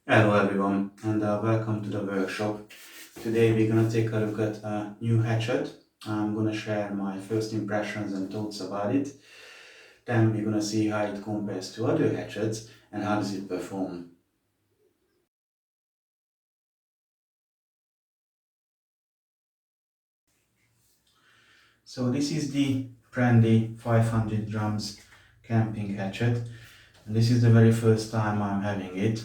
Hello everyone and welcome to the workshop. Today we're gonna take a look at a new hatchet. I'm gonna share my first impressions and thoughts about it. Then we're gonna see how it compares to other hatchets and how does it perform. So this is the Prandi 500 grams camping hatchet. And this is the very first time I'm having it.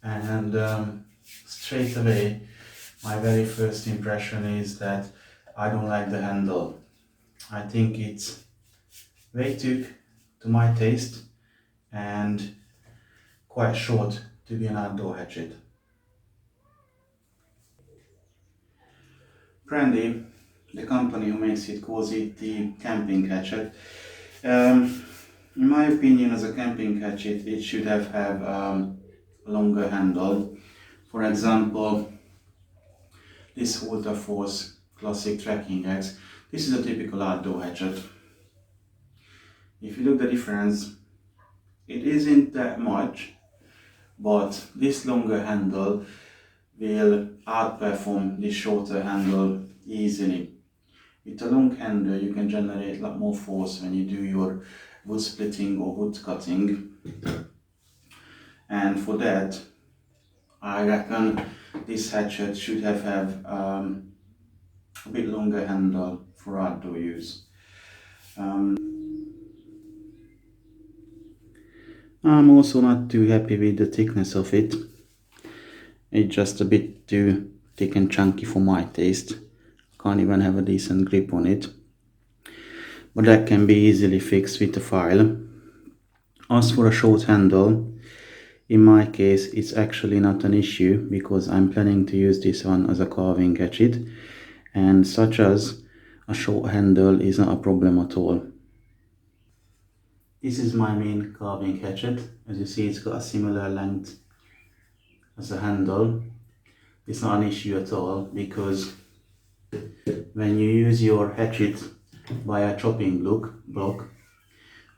And straight away my very first impression is that I don't like the handle. I think it's way too to my taste and quite short to be an outdoor hatchet. Prandi, the company who makes it, calls it the camping hatchet. Um, in my opinion, as a camping hatchet, it should have a longer handle. For example, this Ultra Force Classic Trekking Axe. This is a typical outdoor hatchet. If you look the difference, it isn't that much, but this longer handle will outperform the shorter handle easily. With a long handle you can generate a lot more force when you do your wood splitting or wood cutting, and for that I reckon this hatchet should have a bit longer handle for outdoor use. I'm also not too happy with the thickness of it. It's just a bit too thick and chunky for my taste. Can't even have a decent grip on it, but that can be easily fixed with a file. As for a short handle, in my case it's actually not an issue because I'm planning to use this one as a carving hatchet, and such as a short handle is not a problem at all. This is my main carving hatchet. As you see, it's got a similar length as a handle. It's not an issue at all because when you use your hatchet by a chopping block,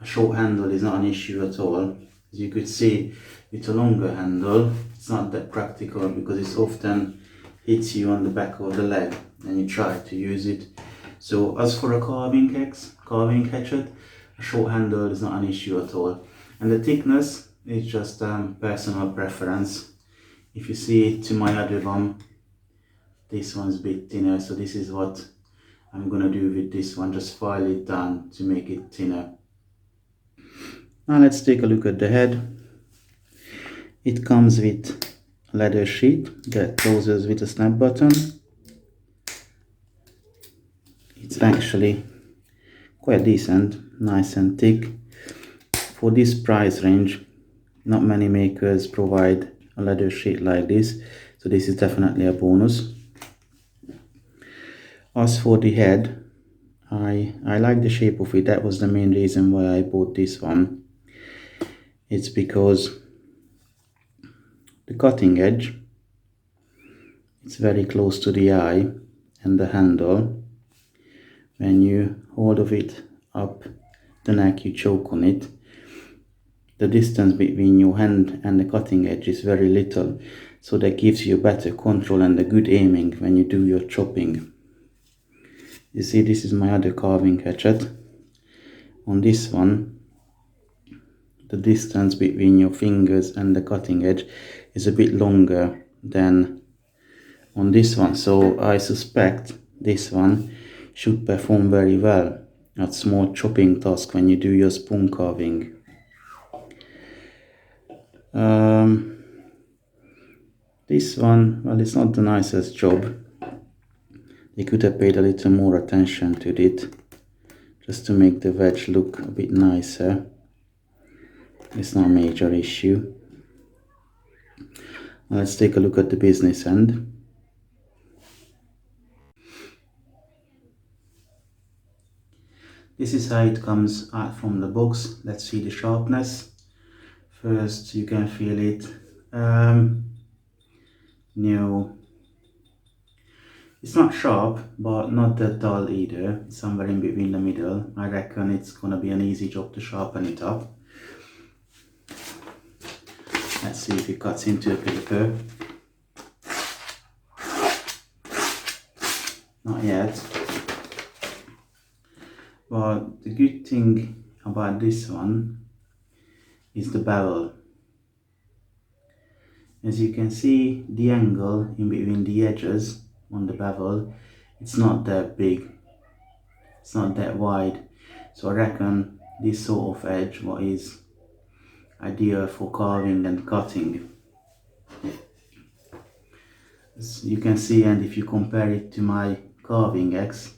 a short handle is not an issue at all. As you could see, with a longer handle, it's not that practical because it often hits you on the back of the leg and you try to use it. So as for a carving hatchet, a short handle is not an issue at all. And the thickness is just personal preference. If you see to my other one, this one's a bit thinner, so this is what I'm gonna do with this one, just file it down to make it thinner. Now let's take a look at the head. It comes with a leather sheet that closes with a snap button. It's actually quite decent, nice and thick. For this price range, not many makers provide a leather sheet like this, so this is definitely a bonus. As for the head, I like the shape of it. That was the main reason why I bought this one. It's because the cutting edge, it's very close to the eye, and the handle, when you hold of it up the neck, you choke on it. The distance between your hand and the cutting edge is very little, so that gives you better control and a good aiming when you do your chopping. You see, this is my other carving hatchet. On this one, the distance between your fingers and the cutting edge is a bit longer than on this one, so I suspect this one should perform very well at small chopping tasks when you do your spoon carving. This one, well, it's not the nicest job. They could have paid a little more attention to it just to make the wedge look a bit nicer. It's not a major issue. Now let's take a look at the business end. This is how it comes out from the box. Let's see the sharpness. First you can feel it. No, it's not sharp, but not that dull either. It's somewhere in between the middle. I reckon it's gonna be an easy job to sharpen it up. Let's see if it cuts into a paper. Not yet. But the good thing about this one is the bevel. As you can see, the angle in between the edges on the bevel, it's not that big, it's not that wide. So I reckon this sort of edge what is ideal for carving and cutting. As you can see, and if you compare it to my carving axe,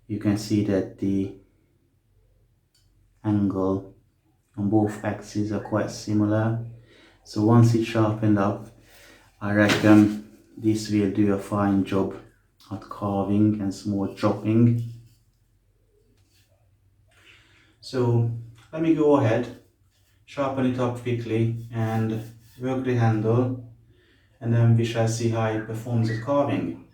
you can see that the angle on both axes are quite similar. So once it's sharpened up, I reckon this will do a fine job at carving and small chopping. So let me go ahead, sharpen it up quickly and work the handle, and then we shall see how it performs at carving.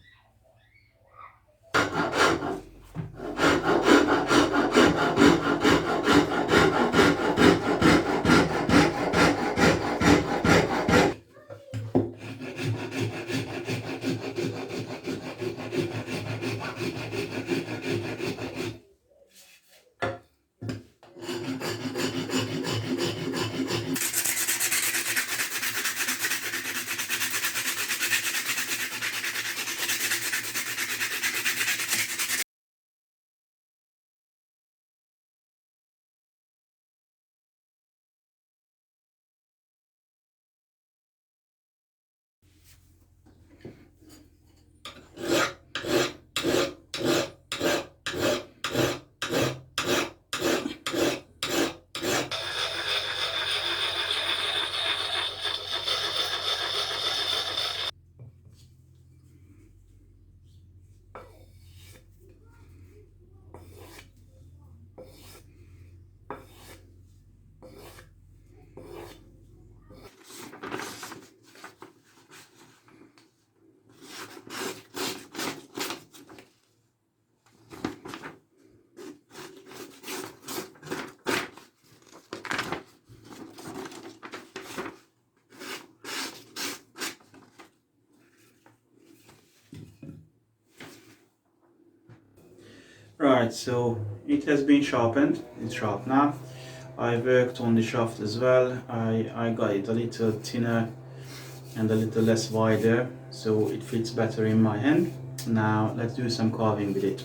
Right, so it has been sharpened, it's sharp now. I worked on the shaft as well. I got it a little thinner and a little less wider, so it fits better in my hand. Now let's do some carving with it.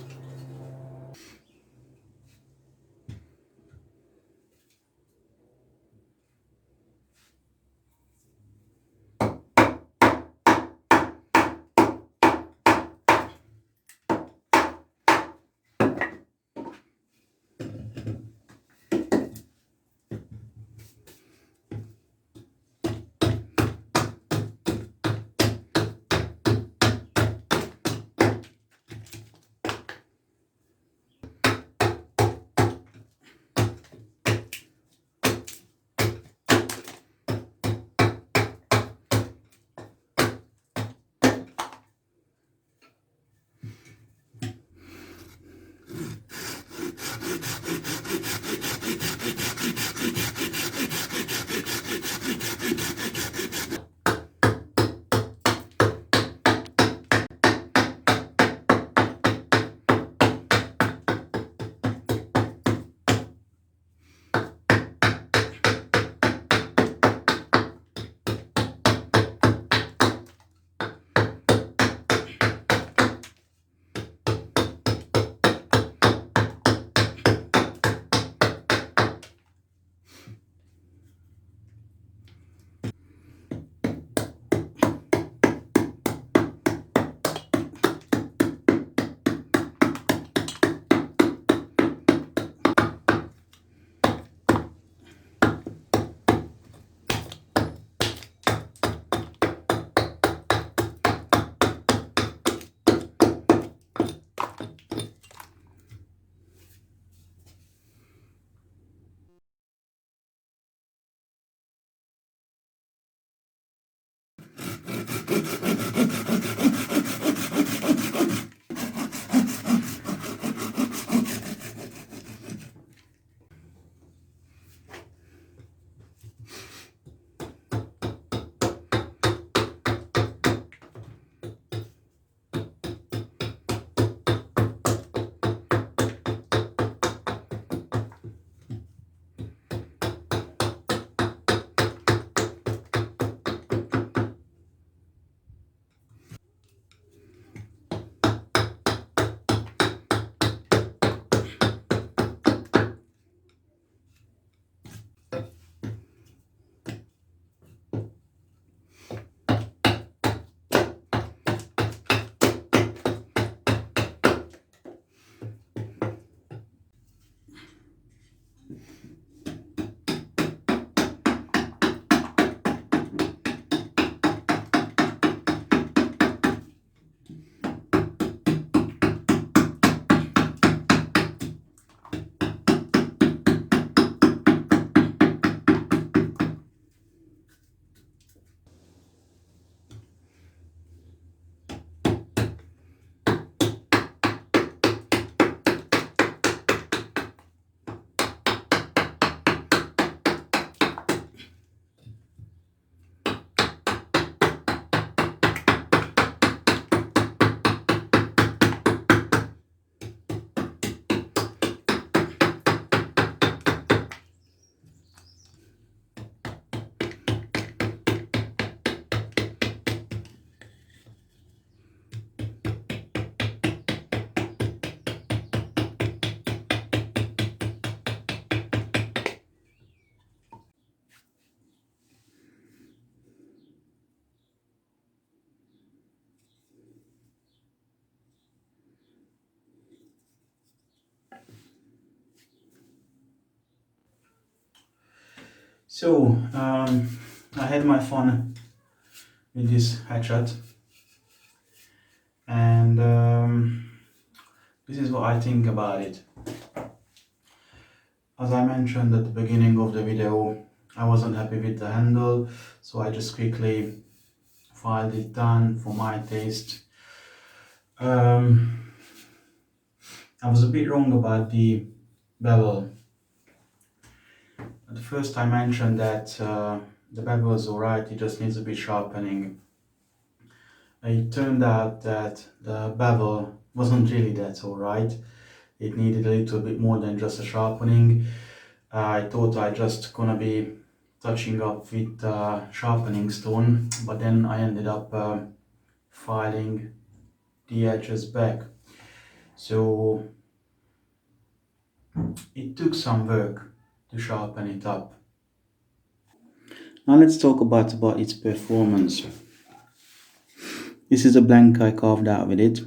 So I had my fun with this hatchet, and this is what I think about it. As I mentioned at the beginning of the video, I wasn't happy with the handle, so I just quickly filed it down for my taste. I was a bit wrong about the bevel. At the first I mentioned that the bevel is alright, it just needs a bit sharpening. It turned out that the bevel wasn't really that alright. It needed a little bit more than just a sharpening. I thought I just gonna be touching up with sharpening stone, but then I ended up filing the edges back. So it took some work to sharpen it up. Now let's talk about its performance. This is a blank I carved out with it.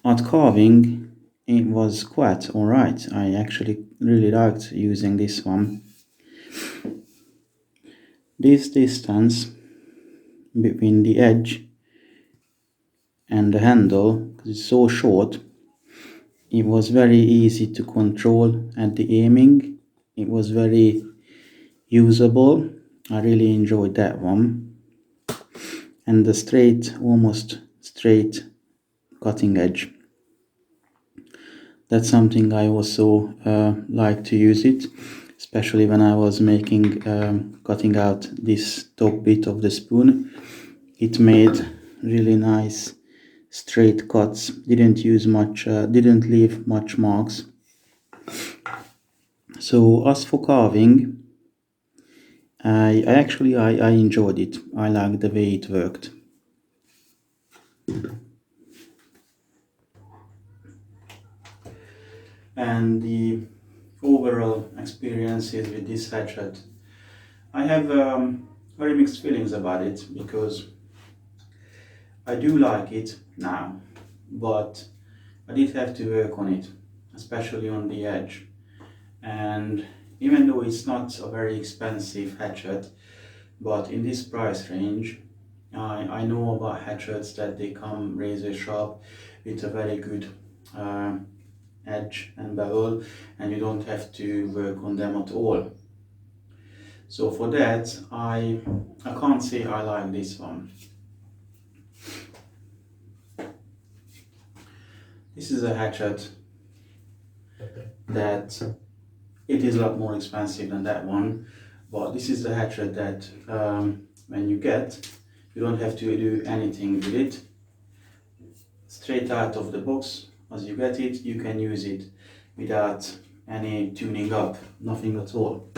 At carving, it was quite alright. I actually really liked using this one. This distance between the edge and the handle, because it's so short, it was very easy to control at the aiming. It was very usable. I really enjoyed that one. And the straight, almost straight cutting edge. That's something I also like to use it, especially when I was making cutting out this top bit of the spoon. It made really nice straight cuts. Didn't use much, didn't leave much marks. So as for carving, I enjoyed it. I liked the way it worked. And the overall experiences with this hatchet, I have very mixed feelings about it, because I do like it now, but I did have to work on it, especially on the edge. And even though it's not a very expensive hatchet, but in this price range, I know about hatchets that they come razor sharp with a very good uh, edge and bevel, and you don't have to work on them at all. So for that, I can't say I like this one. This is a hatchet that it is a lot more expensive than that one, but this is the hatchet that when you get, you don't have to do anything with it. Straight out of the box, as you get it, you can use it without any tuning up, nothing at all.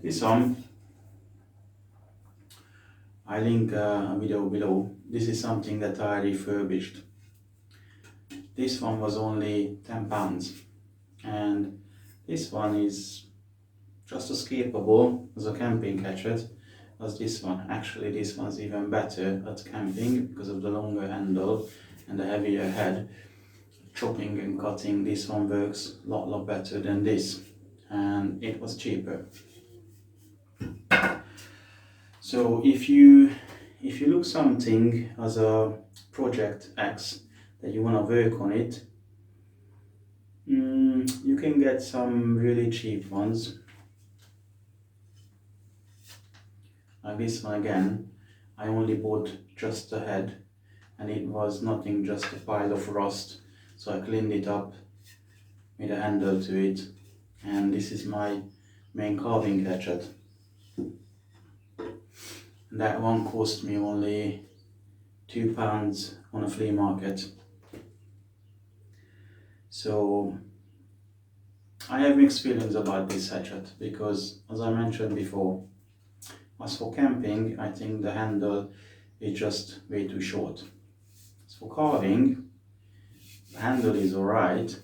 This one, I link a video below. This is something that I refurbished. This one was only £10, and this one is just as capable as a camping hatchet as this one. Actually, this one's even better at camping because of the longer handle and the heavier head. Chopping and cutting, this one works a lot better than this, and it was cheaper. So if you look something as a project X that you want to work on it, you can get some really cheap ones. Like this one again, I only bought just the head, and it was nothing, just a pile of rust. So I cleaned it up, made a handle to it, and this is my main carving hatchet. And that one cost me only £2 on a flea market. So I have mixed feelings about this hatchet, because as I mentioned before, as for camping, I think the handle is just way too short. As for carving, the handle is alright,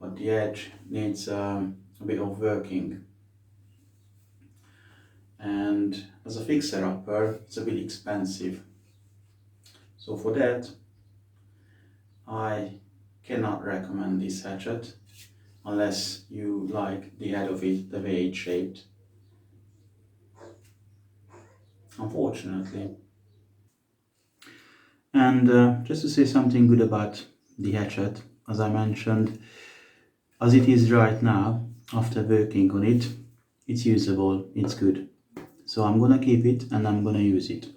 but the edge needs a bit of working. And as a fixer-upper, it's a bit expensive. So for that, I cannot recommend this hatchet. unless you like the head of it the way it's shaped, unfortunately. And just to say something good about the hatchet, as I mentioned, as it is right now, after working on it, it's usable, it's good. So I'm gonna keep it and I'm gonna use it.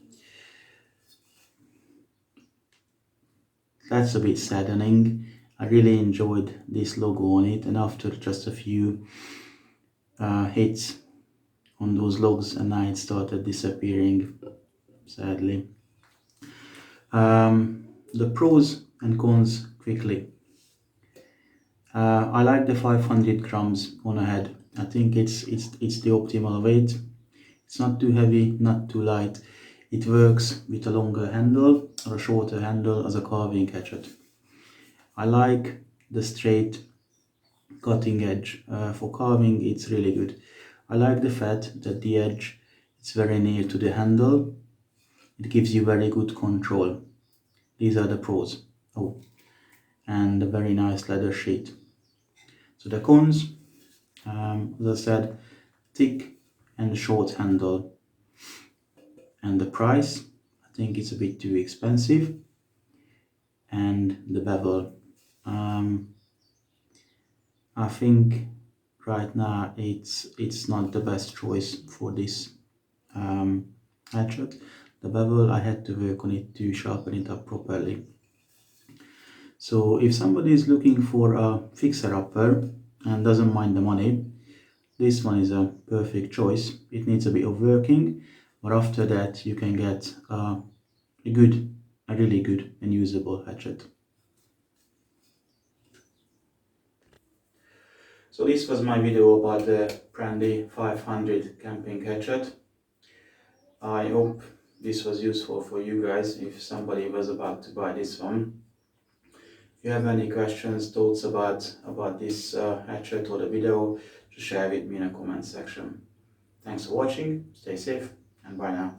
That's a bit saddening. I really enjoyed this logo on it, and after just a few hits on those logs, and now it started disappearing, sadly. The pros and cons quickly. I like the 500 grams on a head. I think it's the optimal weight. It's not too heavy, not too light. It works with a longer handle or a shorter handle as a carving hatchet. I like the straight cutting edge. For carving, it's really good. I like the fact that the edge is very near to the handle. It gives you very good control. These are the pros. Oh, and a very nice leather sheet. So the cons, as I said, thick and short handle. And the price, I think it's a bit too expensive. And the bevel. I think right now it's not the best choice for this hatchet. The bevel, I had to work on it to sharpen it up properly. So if somebody is looking for a fixer-upper and doesn't mind the money, this one is a perfect choice. It needs a bit of working, but after that you can get a really good and usable hatchet. So this was my video about the Prandi 500 camping hatchet. I hope this was useful for you guys if somebody was about to buy this one. If you have any questions, thoughts about this hatchet or the video, just share with me in the comment section. Thanks for watching, stay safe, and bye now.